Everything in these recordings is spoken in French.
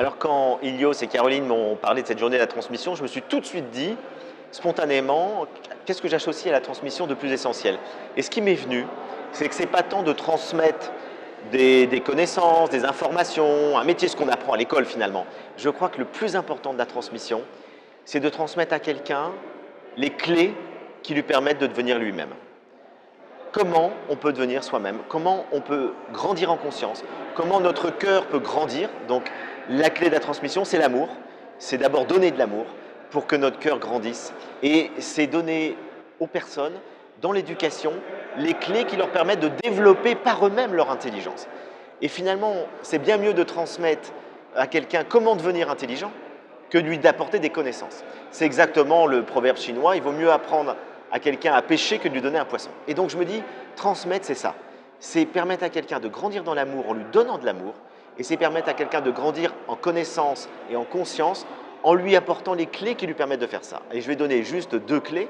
Alors quand Ilios et Caroline m'ont parlé de cette journée de la transmission, je me suis tout de suite dit, spontanément, qu'est-ce que j'associe à la transmission de plus essentiel? Et ce qui m'est venu, c'est que c'est pas tant de transmettre des connaissances, des informations, un métier, ce qu'on apprend à l'école finalement. Je crois que le plus important de la transmission, c'est de transmettre à quelqu'un les clés qui lui permettent de devenir lui-même. Comment on peut devenir soi-même, comment on peut grandir en conscience, comment notre cœur peut grandir. Donc la clé de la transmission, c'est l'amour. C'est d'abord donner de l'amour pour que notre cœur grandisse. Et c'est donner aux personnes, dans l'éducation, les clés qui leur permettent de développer par eux-mêmes leur intelligence. Et finalement, c'est bien mieux de transmettre à quelqu'un comment devenir intelligent que de lui d'apporter des connaissances. C'est exactement le proverbe chinois, il vaut mieux apprendre à quelqu'un à pêcher que de lui donner un poisson. Et donc je me dis, transmettre, c'est ça. C'est permettre à quelqu'un de grandir dans l'amour en lui donnant de l'amour, et c'est permettre à quelqu'un de grandir en connaissance et en conscience en lui apportant les clés qui lui permettent de faire ça. Et je vais donner juste deux clés.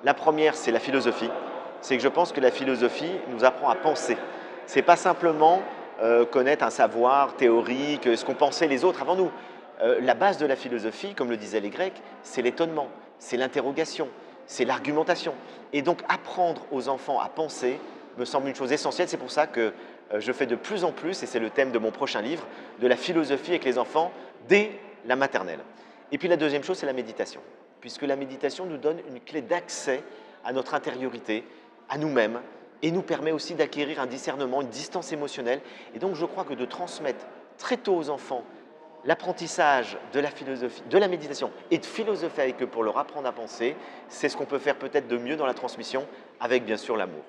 La première, c'est la philosophie. C'est que je pense que la philosophie nous apprend à penser. C'est pas simplement connaître un savoir théorique, ce qu'ont pensé les autres avant nous. La base de la philosophie, comme le disaient les Grecs, c'est l'étonnement, c'est l'interrogation, c'est l'argumentation. Et donc apprendre aux enfants à penser me semble une chose essentielle. C'est pour ça que je fais de plus en plus, et c'est le thème de mon prochain livre, de la philosophie avec les enfants dès la maternelle. Et puis la deuxième chose, c'est la méditation, puisque la méditation nous donne une clé d'accès à notre intériorité, à nous-mêmes, et nous permet aussi d'acquérir un discernement, une distance émotionnelle. Et donc je crois que de transmettre très tôt aux enfants l'apprentissage de la philosophie, de la méditation et de philosopher avec eux pour leur apprendre à penser, c'est ce qu'on peut faire peut-être de mieux dans la transmission, avec bien sûr l'amour.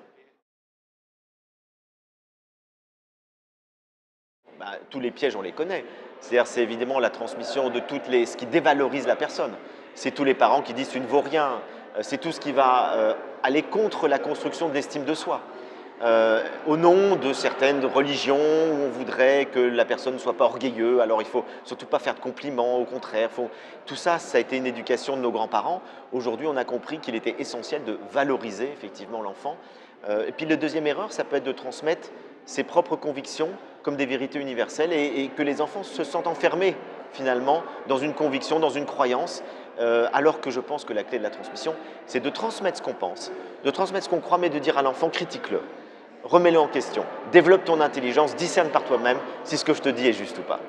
Tous les pièges, on les connaît. C'est-à-dire, c'est évidemment la transmission de ce qui dévalorise la personne. C'est tous les parents qui disent tu ne vaux rien. C'est tout ce qui va aller contre la construction de l'estime de soi. Au nom de certaines religions où on voudrait que la personne ne soit pas orgueilleuse, alors il ne faut surtout pas faire de compliments, au contraire. Tout ça, ça a été une éducation de nos grands-parents. Aujourd'hui, on a compris qu'il était essentiel de valoriser effectivement l'enfant. Et puis la deuxième erreur, ça peut être de transmettre ses propres convictions comme des vérités universelles et que les enfants se sentent enfermés finalement dans une conviction, dans une croyance, alors que je pense que la clé de la transmission, c'est de transmettre ce qu'on pense, de transmettre ce qu'on croit, mais de dire à l'enfant, critique-le, remets-le en question, développe ton intelligence, discerne par toi-même si ce que je te dis est juste ou pas.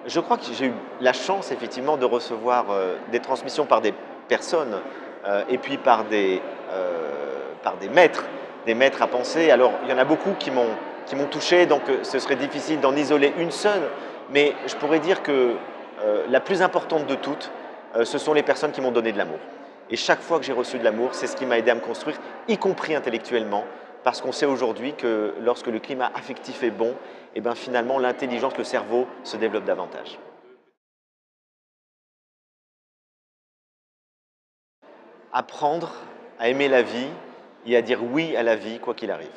Je crois que j'ai eu la chance effectivement de recevoir des transmissions par des personnes et puis par des maîtres à penser. Alors il y en a beaucoup qui m'ont touché, donc ce serait difficile d'en isoler une seule, mais je pourrais dire que la plus importante de toutes, ce sont les personnes qui m'ont donné de l'amour. Et chaque fois que j'ai reçu de l'amour, c'est ce qui m'a aidé à me construire, y compris intellectuellement, parce qu'on sait aujourd'hui que lorsque le climat affectif est bon, et bien finalement l'intelligence, le cerveau se développe davantage. Apprendre à aimer la vie et à dire oui à la vie, quoi qu'il arrive.